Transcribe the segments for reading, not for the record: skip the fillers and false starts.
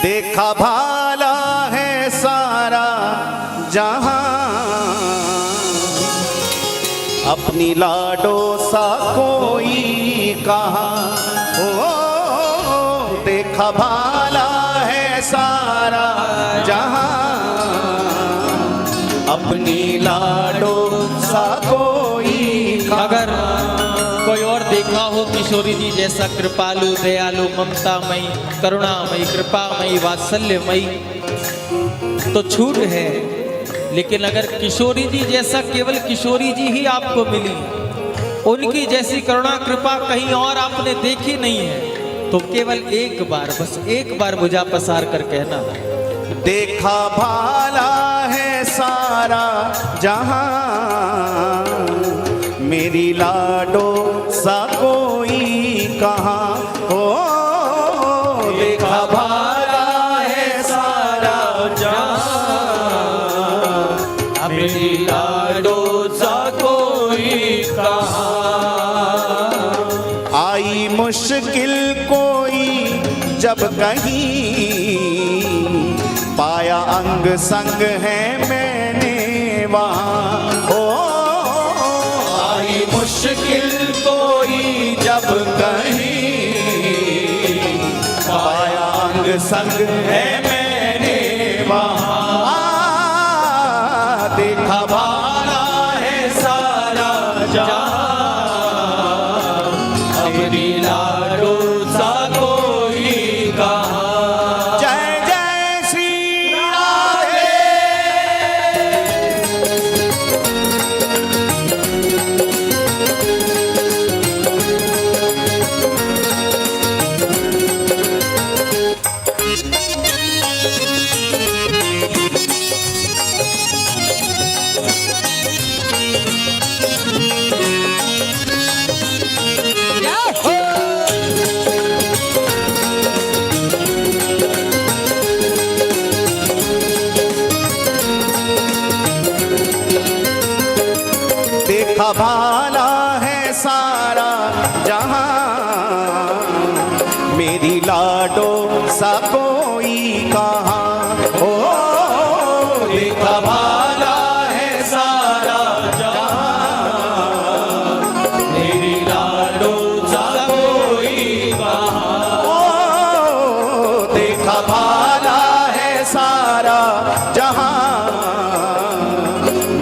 देखा भाला है सारा जहां, अपनी लाडो सा कोई कहाँ। ओ देखा भाला है सारा जहां, अपनी लाडो सा कोई कहाँ। अगर कोई और देखा हो किशोरी जी जैसा कृपालु, दयालु, ममतामयी, करुणामयी, कृपामयी, वात्सल्यमयी तो छूट है। लेकिन अगर किशोरी जी जैसा केवल किशोरी जी ही आपको मिली, उनकी जैसी करुणा कृपा कहीं और आपने देखी नहीं है, तो केवल एक बार, बस एक बार बुझा पसार कर कहना, देखा भाला है सारा जहां, मेरी लाडो सा कोई कहाँ। हो देखा भाला है सारा जहां, मेरी लाडो सा कोई कहाँ। आई मुश्किल कोई जब कहीं, पाया अंग संग है मैंने वहाँ। ओ आई मुश्किल कोई जब कहीं, पाया अंग संग है मैंने वहाँ। देखा भाला है सारा जहां, अपनी लाडो सा कोई कहाँ। जय जय श्री राधे। देखा भाला है सारा जहां, मेरी लाडो सा कोई कहाँ। ओ देखा भाला है सारा जहां, मेरी लाडो सा कोई कहाँ। ओ देखा भाला है सारा जहां,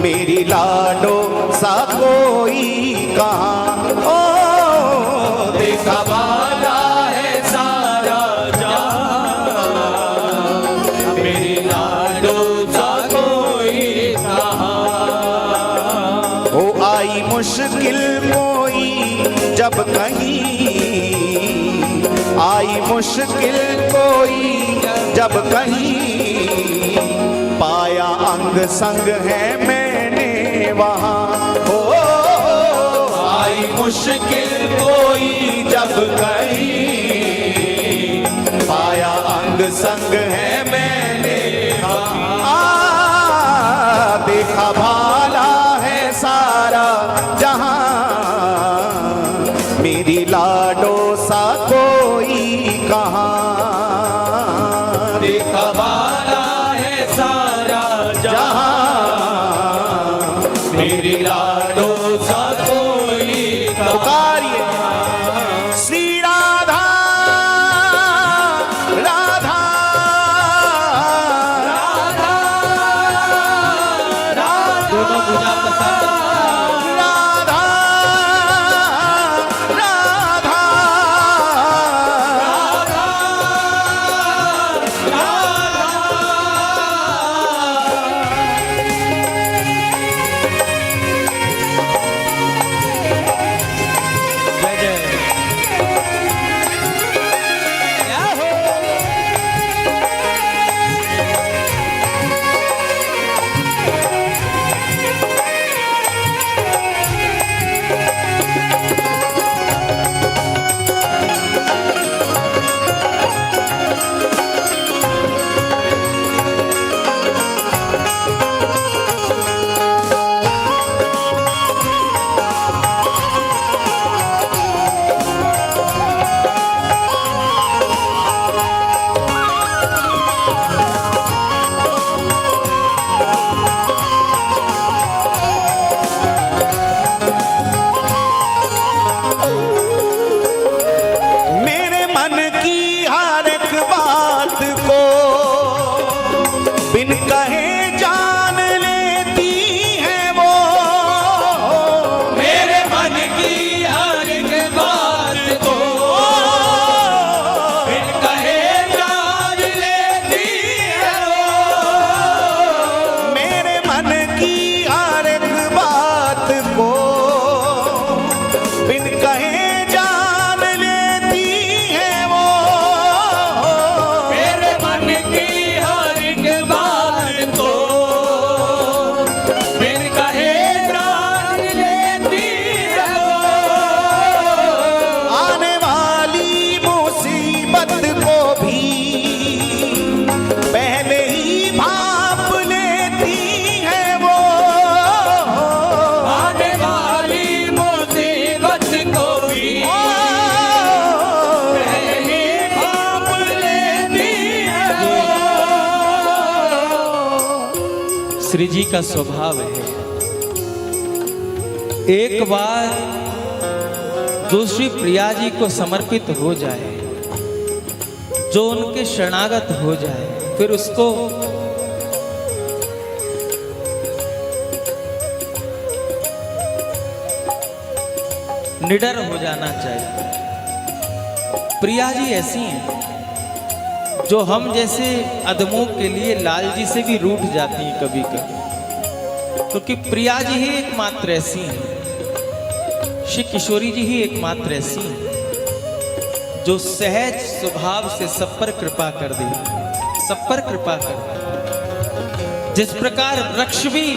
मेरी लाडो सा कोई कहाँ। ओ देखा भाला है सारा जहां, मेरी लाडो सा कोई कहाँ। ओ आई मुश्किल कोई जब कहीं, आई मुश्किल कोई जब कहीं, पाया अंग संग है मैंने वहाँ। ओ आई मुश्किल कोई जब कहीं, पाया अंग संग है मैंने वहाँ। देखा भाला है सारा जहां, मेरी लाडो सा कोई कहाँ। देखा भाला है सारा जहां, मेरी लाडो सा कोई कहाँ। पुकारिए श्री राधा राधा राधा राधा। श्री जी का स्वभाव है, एक बार जो श्री प्रिया जी को समर्पित हो जाए, जो उनके शरणागत हो जाए, फिर उसको निडर हो जाना चाहिए। प्रिया जी ऐसी हैं जो हम जैसे अधमों के लिए लाल जी से भी रूठ जाती हैं कभी कभी, क्योंकि प्रिया जी ही एकमात्र ऐसी हैं, श्री किशोरी जी ही एकमात्र ऐसी हैं जो सहज स्वभाव से सब पर कृपा कर दी, सब पर कृपा कर दी। जिस प्रकार वृक्ष भी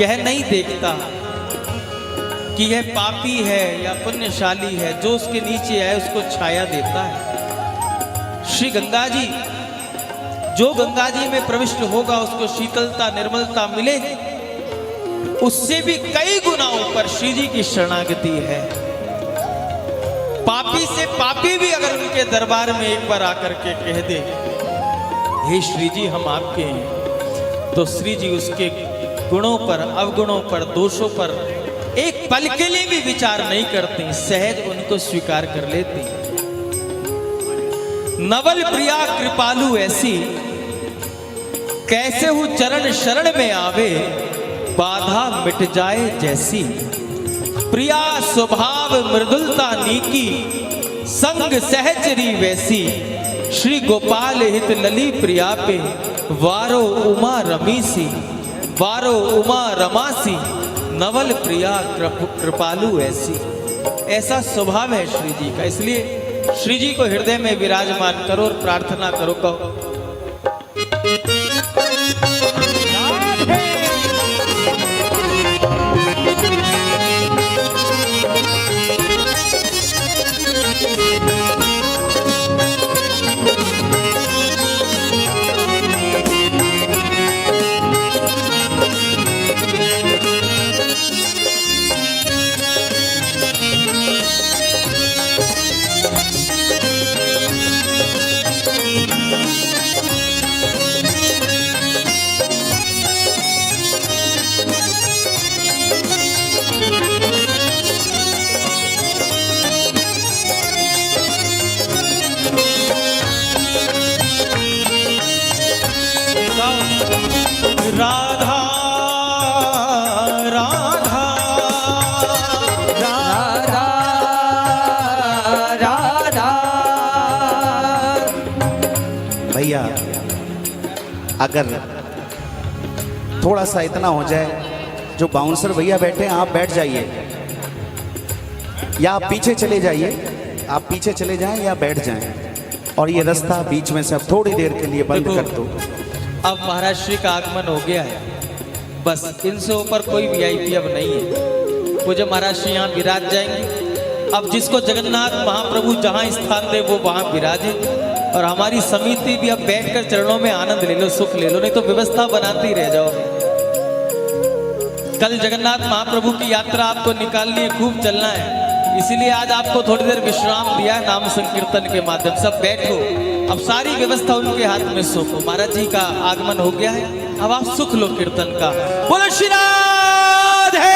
यह नहीं देखता कि यह पापी है या पुण्यशाली है, जो उसके नीचे है उसको छाया देता है। श्री गंगा जी, जो गंगा जी में प्रविष्ट होगा उसको शीतलता निर्मलता मिलेगी, उससे भी कई गुना ऊपर श्री जी की शरणागति है। पापी से पापी भी अगर उनके दरबार में एक बार आकर के कह दे, हे श्री जी हम आपके हैं, तो श्री जी उसके गुणों पर, अवगुणों पर, दोषों पर एक पल के लिए भी विचार नहीं करती, सहज उनको स्वीकार कर लेती। नवल प्रिया कृपालु ऐसी, कैसे हूं चरण शरण में आवे, बाधा मिट जाए जैसी। प्रिया स्वभाव मृदुलता नीकी, संग सहचरी वैसी। श्री गोपाल हित लली प्रिया पे, वारो उमा रमीसी, वारो उमा रमासी। नवल प्रिया कृपालु ऐसी, ऐसा स्वभाव है श्री जी का। इसलिए श्री जी को हृदय में विराजमान करो और प्रार्थना करो, कहो राधा राधा राधा राधा। भैया अगर थोड़ा सा इतना हो जाए, जो बाउंसर भैया बैठे हैं आप बैठ जाइए, या आप पीछे चले जाइए, आप पीछे चले जाएं या बैठ जाएं, और ये रास्ता बीच में से अब थोड़ी देर के लिए बंद कर दो। अब महाराज श्री का आगमन हो गया है, बस इनसे ऊपर कोई वीआईपी अब नहीं है। पूज्य महाराज श्री यहाँ विराज जाएंगे। अब जिसको जगन्नाथ महाप्रभु जहाँ स्थान दे वो वहाँ विराजे, और हमारी समिति भी अब बैठकर चरणों में आनंद ले लो, सुख ले लो, नहीं तो व्यवस्था बनाते ही रह जाओ। कल जगन्नाथ महाप्रभु की यात्रा आपको निकालनी है, खूब चलना है, इसीलिए आज आपको थोड़ी देर विश्राम दिया है नाम संकीर्तन के माध्यम से। बैठो, अब सारी व्यवस्था उनके हाथ में सौंपो। महाराज जी का आगमन हो गया है, अब आप सुख लो कीर्तन का। बोलो श्री राधे।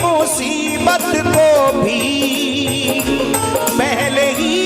मुसीबत को भी पहले ही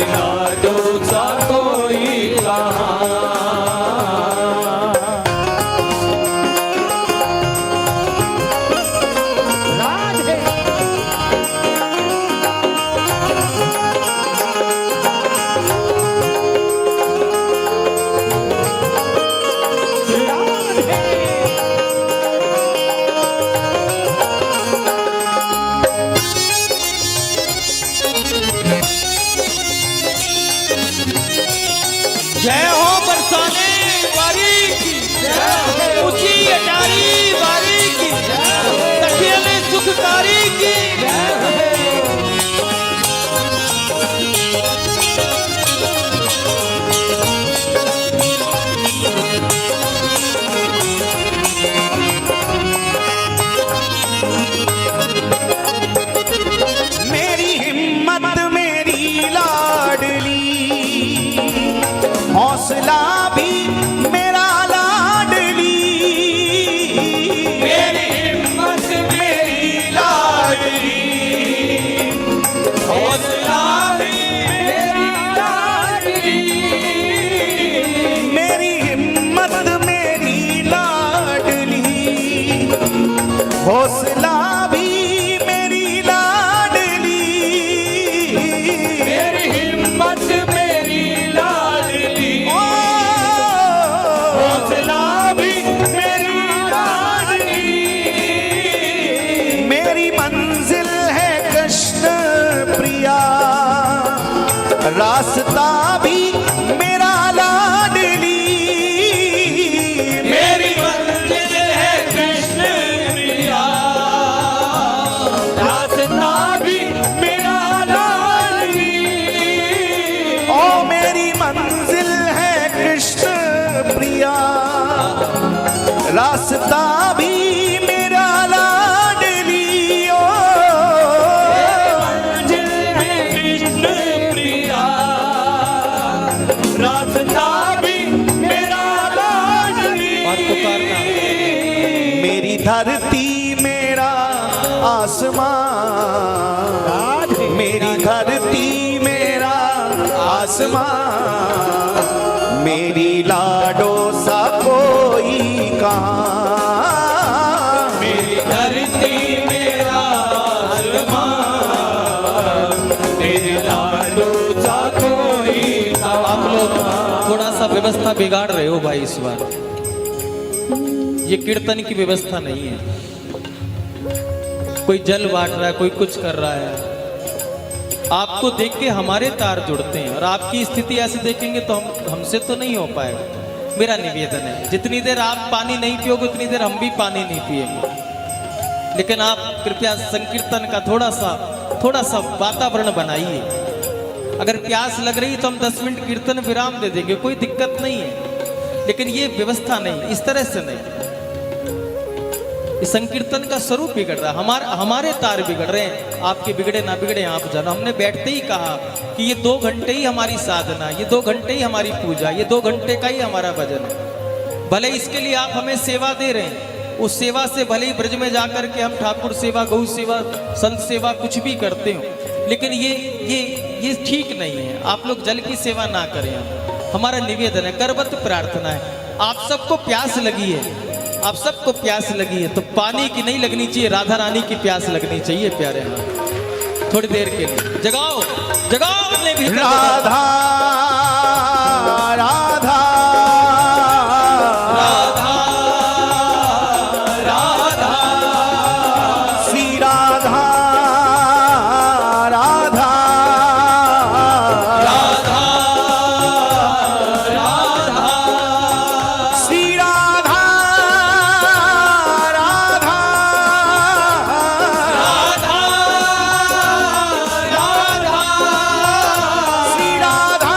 लाडो सा कोई कहाँ। जय हो बरसाने वारी की, ऊंची अटारी वारी की, तकिए में सुखकारी की। मेरी हिम्मत मेरी लाडली, हौसला भी मेरा लाडली। मेरी हिम्मत मेरी लाडली, हौसला भी मेरी लाडली। मेरी हिम्मत मेरी लाडली, हौसला भी मेरी लाडली। मेरी हिम्मत मेरी लाडली, हौसला भी मेरी लाडली। मेरी मंजिल है कृष्ण प्रिया, रास्ता भी मेरा लाडली। मेरी मंजिल है कृष्ण प्रिया, रास्ता भी मेरा लाडली। ओ मेरी मंजिल है कृष्ण प्रिया, रास्ता भी मेरा लाडली। ओ मंजिल है कृष्ण प्रिया, रास्ता भी मेरा लाडली। और पुकारना, मेरी धरती मेरा आसमान, मेरी धरती मेरा आसमान। मेरी लाडो सा कोई कहाँ। मेरी धरती मेरा आसमान, मेरे लाडो सा कोई कहाँ। आप लोग थोड़ा सा व्यवस्था बिगाड़ रहे हो भाई इस बार। ये कीर्तन की व्यवस्था नहीं है। कोई जल बांट रहा है, कोई कुछ कर रहा है। आपको देख के हमारे तार जुड़ते हैं, और आपकी स्थिति ऐसे देखेंगे तो हमसे तो नहीं हो पाएगा। मेरा निवेदन है, जितनी देर आप पानी नहीं पियोगे उतनी देर हम भी पानी नहीं पिएंगे। लेकिन आप कृपया संकीर्तन का थोड़ा सा वातावरण बनाइए। अगर प्यास लग रही तो हम 10 मिनट कीर्तन विराम दे देंगे, कोई दिक्कत नहीं है। लेकिन ये व्यवस्था नहीं, इस तरह से नहीं। इस संकीर्तन का स्वरूप बिगड़ रहा है, हमारे तार बिगड़ रहे हैं। आपके बिगड़े ना बिगड़े आप जानो। हमने बैठते ही कहा कि ये 2 घंटे ही हमारी साधना, ये 2 घंटे ही हमारी पूजा, ये 2 घंटे का ही हमारा भजन है। भले इसके लिए आप हमें सेवा दे रहे हैं, उस सेवा से भले ही ब्रज में जाकर के हम ठाकुर सेवा, गौ सेवा, संत सेवा कुछ भी करते हो, लेकिन ये ठीक नहीं है। आप लोग जल की सेवा ना करें। हमारा निवेदन है, करवत प्रार्थना है। आप सबको प्यास लगी है, आप सबको प्यास लगी है, तो पानी की नहीं लगनी चाहिए, राधा रानी की प्यास लगनी चाहिए प्यारे। हाँ, थोड़ी देर के लिए जगाओ अपने भीतर। राधा राधा राधा राधा श्री राधा राधा राधा राधा श्री राधा राधा राधा राधा श्री राधा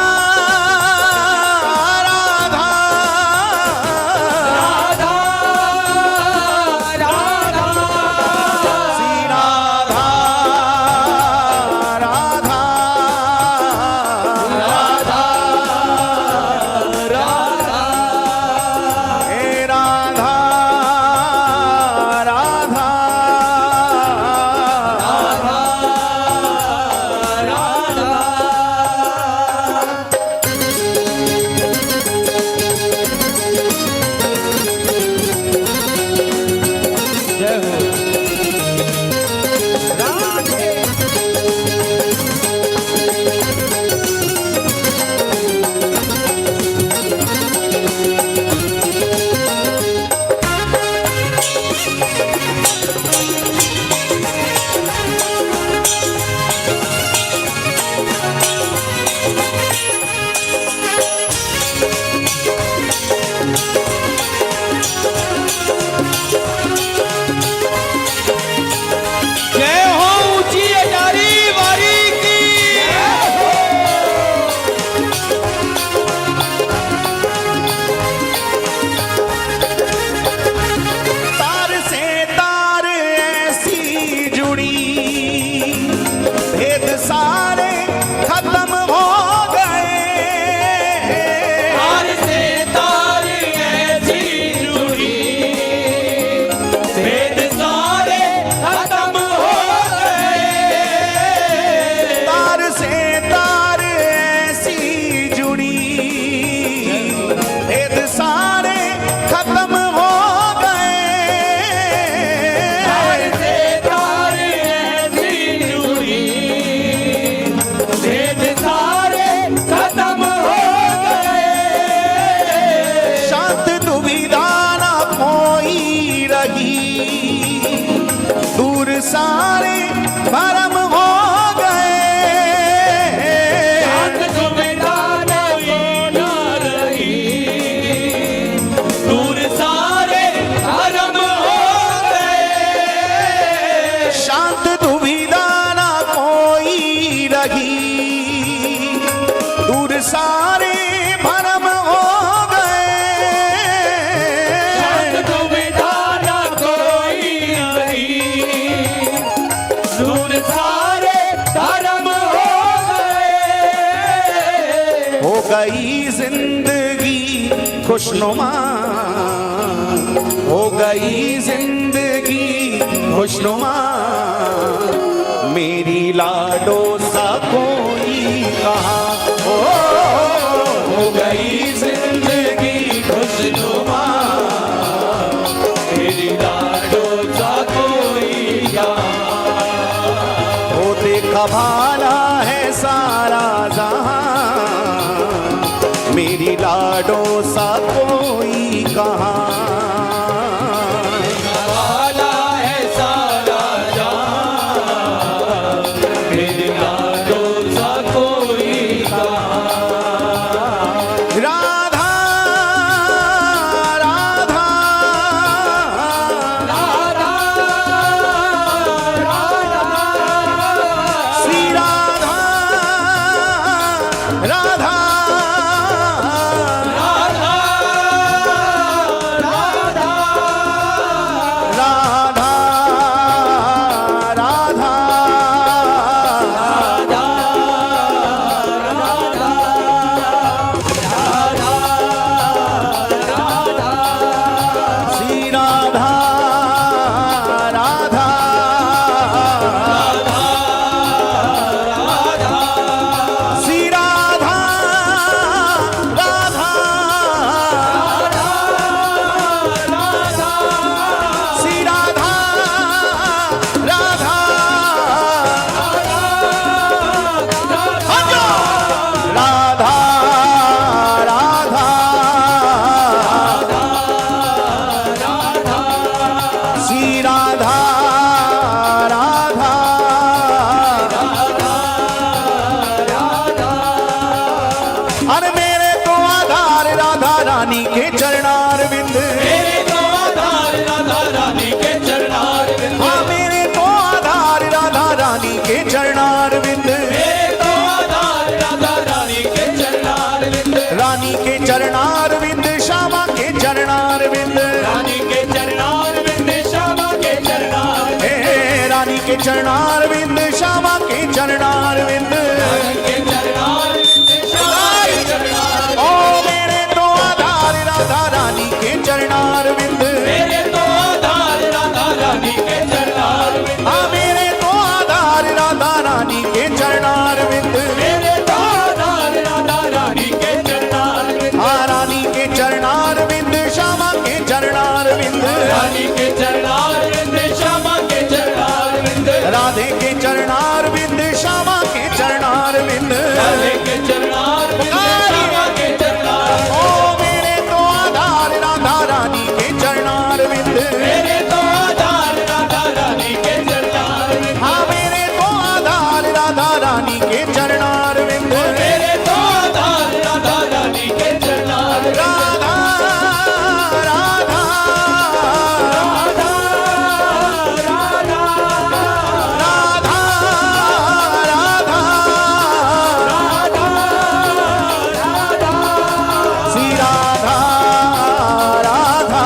सारे खत्म हो गए। तार से तार ऐसी जुड़ी, भेद सारे खत्म हो गए। तार से तार ऐसी जुड़ी, भेद सारे खत्म हो गए। तार से तार ऐसी जुड़ी, भेद सारे खत्म हो गए। शांत दुविधा न कोई रही, दूर सारे भरम हो गए। शांत दुविधा न रही, दूर सारे भरम हो गए। शांत दुविधा न कोई रही, दूर सारे भरम हो शांत गए। दुविधा न कोई रही, दूर सारे भरम हो गए। हो गई जिंदगी खुशनुमा, हो गई जिंदगी खुशनुमा, मेरी लाडो सा कोई कहा। हो गई जिंदगी खुशनुमा, मेरी लाडो सा कोई हो देखा भाला है सारा जहां, मेरी लाडो सा कोई कहाँ। वाला है सारा जहां, मेरी लाडो सा कोई राधा राधा श्री राधा राधा राधा राधा श्री राधा राधा श्री राधा राधा श्री राधा राधा राधा राधा श्री राधा राधा अरे मेरे तो आधार राधा रानी के चरणार बिंद। मेरे तो आधार राधा रानी के चरणार बिंद, हाँ मेरे तो आधार राधा रानी के चरणार बिंद। मेरे तो आधार राधा रानी के चरणार बिंद, रानी के चरणार बिंद श्यामा के चरणार बिंद। रानी के चरणार बिंद, श्यामा के चरणार हे रानी के चरणार बिंद श्यामा के चरणार बिंद। के चरणार बिंद, श्यामा के चरणार ओ मेरे तो आधार राधा रानी के चरणार बिंद। मेरे तो आधार राधा रानी के चरणार बिंद, हाँ मेरे तो आधार राधा रानी के चरणार बिंद। मेरे तो आधार राधा रानी के चरणार बिंद, हाँ रानी के चरणार बिंद श्यामा के चरणार बिंद। रानी के चरणार बिंद, श्यामा के चरणार बिंद, राधे के चरणार बिंद श्यामा के चरणार बिंद। राधे के चरणार बिंद, श्यामा के चरणार ओ मेरे तो आधार राधा रानी के चरणार बिंद। मेरे तो आधार राधा रानी के चरणार बिंद, हाँ मेरे तो आधार राधा रानी के चरणार बिंद। मेरे तो आधार राधा रानी के चरणार बिंद, राधा राधा राधा राधा राधा राधा श्री राधा राधा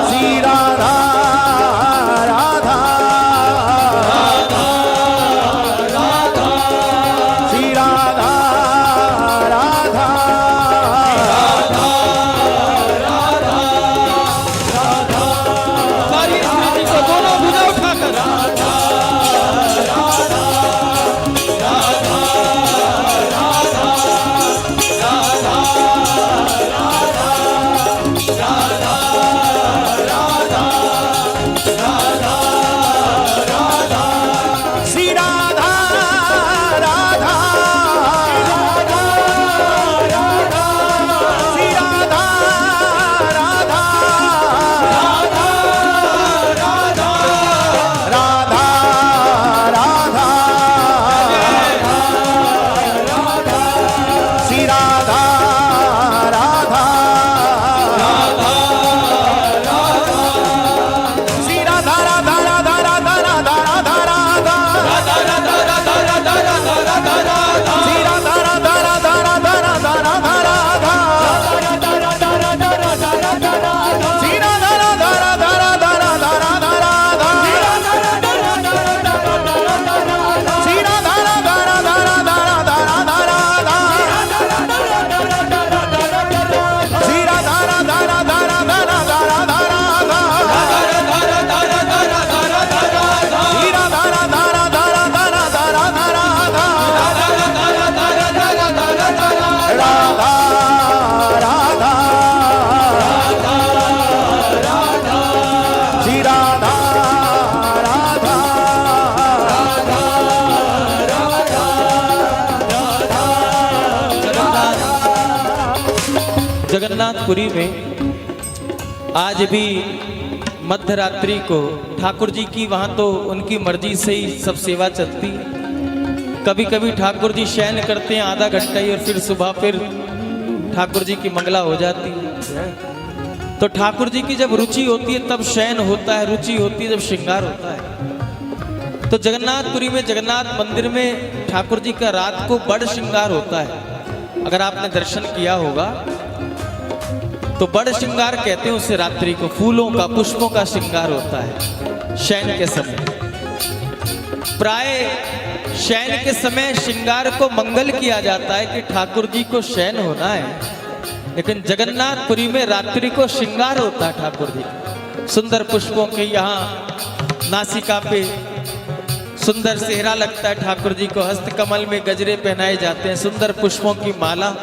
श्री राधा राधा जगन्नाथपुरी में आज भी मध्य रात्रि को ठाकुर जी की वहाँ तो उनकी मर्जी से ही सब सेवा चलती है। कभी कभी ठाकुर जी शयन करते हैं आधा घंटा ही, और फिर सुबह फिर ठाकुर जी की मंगला हो जाती है। तो ठाकुर जी की जब रुचि होती है तब शयन होता है, रुचि होती है जब श्रृंगार होता है। तो जगन्नाथपुरी में जगन्नाथ मंदिर में ठाकुर जी का रात को बड़ श्रृंगार होता है। अगर आपने दर्शन किया होगा तो बड़ श्रृंगार कहते हैं उसे रात्रि को, फूलों का पुष्पों का श्रृंगार होता है शयन के समय। प्राय शयन के समय श्रृंगार को मंगल किया जाता है कि ठाकुर जी को शयन होना है, लेकिन जगन्नाथपुरी में रात्रि को श्रृंगार होता है ठाकुर जी। सुंदर पुष्पों के यहाँ नासिका पे सुंदर सेहरा लगता है ठाकुर जी को, हस्त कमल में गजरे पहनाए जाते हैं, सुंदर पुष्पों की माला।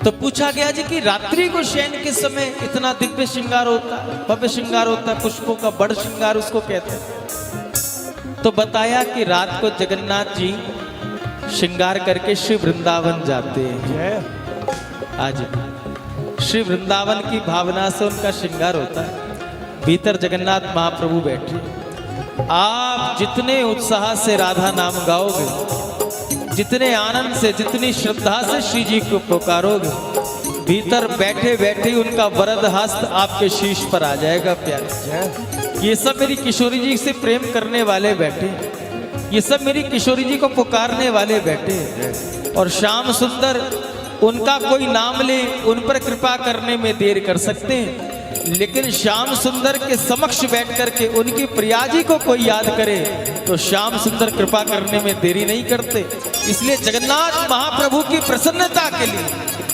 तो पूछा गया जी कि रात्रि को शयन के समय इतना दिव्य श्रृंगार होता है, भव्य श्रृंगार होता है, पुष्पों का बड़ श्रृंगार उसको कहते हैं। तो बताया कि रात को जगन्नाथ जी श्रृंगार करके श्री वृंदावन जाते हैं। आज श्री वृंदावन की भावना से उनका श्रृंगार होता है। भीतर जगन्नाथ महाप्रभु बैठे। आप जितने उत्साह से राधा नाम गाओगे, जितने आनंद से, जितनी श्रद्धा से श्री जी को पुकारोगे, भीतर बैठे बैठे उनका वरद हस्त आपके शीश पर आ जाएगा। प्यारे, ये सब मेरी किशोरी जी से प्रेम करने वाले बैठे, ये सब मेरी किशोरी जी को पुकारने वाले बैठे। और श्याम सुंदर उनका कोई नाम ले, उन पर कृपा करने में देर कर सकते हैं, लेकिन श्याम सुंदर के समक्ष बैठ करके उनकी प्रियाजी को कोई याद करे तो श्याम सुंदर कृपा करने में देरी नहीं करते। इसलिए जगन्नाथ महाप्रभु की प्रसन्नता के लिए,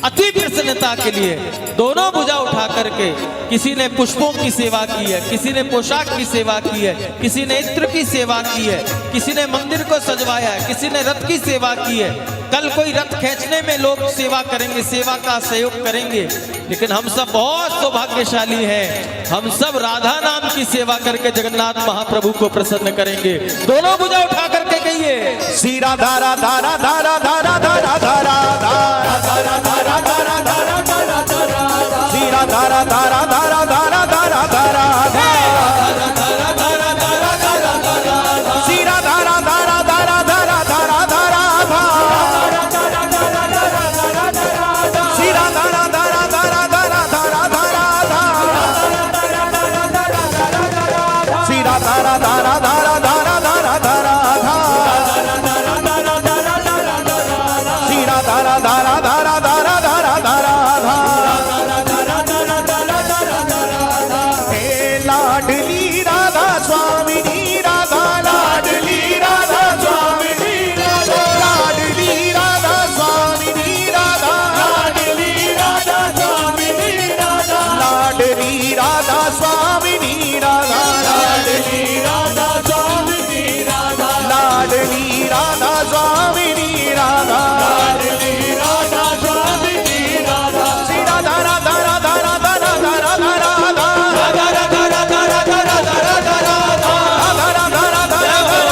अति प्रसन्नता के लिए दोनों भुजा उठा करके, किसी ने पुष्पों की सेवा की है, किसी ने पोशाक की सेवा की है, किसी ने इत्र की सेवा की है, किसी ने मंदिर को सजवाया है, किसी ने रथ की सेवा की है। कल कोई रथ खींचने में लोग सेवा करेंगे, सेवा का सहयोग करेंगे, लेकिन हम सब बहुत सौभाग्यशाली हैं। हम सब राधा नाम की सेवा करके जगन्नाथ महाप्रभु को प्रसन्न करेंगे। दोनों भुजा उठा करके कहिए, श्री राधा राधा राधा राधा राधा राधा राधा राधा राधा राधा श्री राधा राधा राधा राधा राधा राधा राधा श्री राधा राधा राधा राधा राधा राधा राधा श्री राधा राधा राधा राधा राधा राधा राधा श्री राधा राधा राधा राधा राधा राधा राधा श्री राधा राधा राधा राधा राधा राधा राधा। हे लाडली राधा स्वामिनी राधा, लाडली राधा स्वामिनी राधा, लाडली राधा स्वामिनी राधा, लाडली राधा स्वामिनी राधा, लाडली राधा स्वामिनी राधा, लाडली राधा स्वामिनी राधा, लाडली राधा स्वामिनी राधा, लाडली राधा स्वामिनी राधा। श्री राधा राधा राधा राधा राधा राधा राधा राधा राधा राधा राधा राधा राधा राधा राधा राधा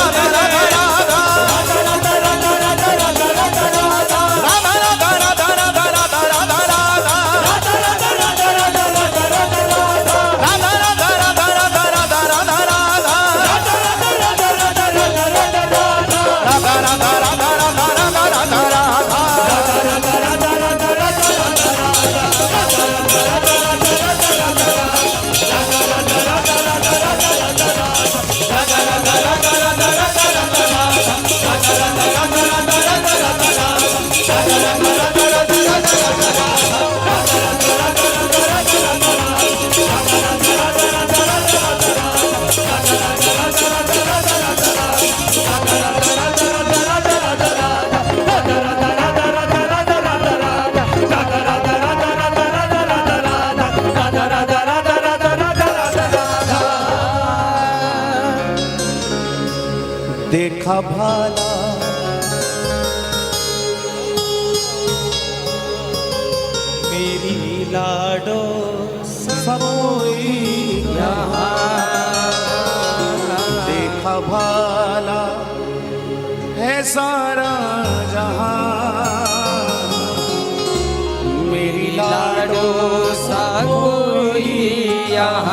देखा भाला मेरी लाडो समोई देखा भाला है सारा जहां मेरी लाडो सा कोई यहाँ